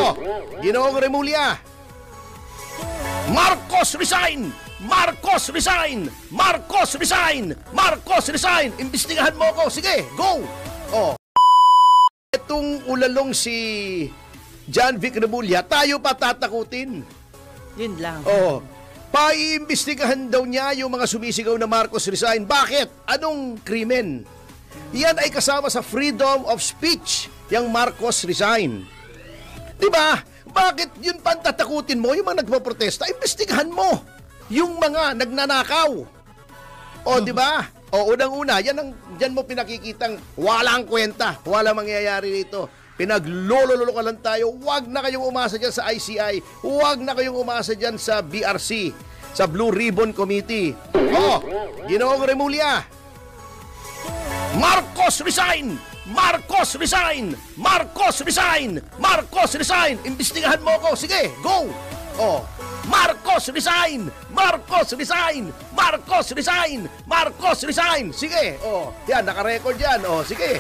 Oh, Ginoong Remulla. Marcos resign! Marcos resign! Marcos resign! Marcos resign! Imbestigahan mo ko. Sige, go! Oh. Itong ulalong si John Vic Remulla, tayo pa tatakutin. Yun lang. Oh. Paiimbestigahan daw niya yung mga sumisigaw na Marcos resign. Bakit? Anong krimen? Yan ay kasama sa freedom of speech, yung Marcos resign. Diba? Bakit yun pantatakutin mo? Yung mga nagpaprotesta, imbestigahan mo yung mga nagnanakaw. O, diba? O, unang-una, yan mo pinakikitang walang kwenta. Walang mangyayari dito. Pinaglololo ka lang tayo. Huwag na kayong umasa dyan sa ICI. Huwag na kayong umasa dyan sa BRC, sa Blue Ribbon Committee. O, Ginoong Remulla. Marcos resign! Marcos resign! Marcos resign! Marcos resign! Imbestigahan mo ko. Sige, go! Oh, Marcos resign! Marcos resign! Marcos resign! Marcos resign! Sige, oh, yan, naka-record yan. Oh, sige.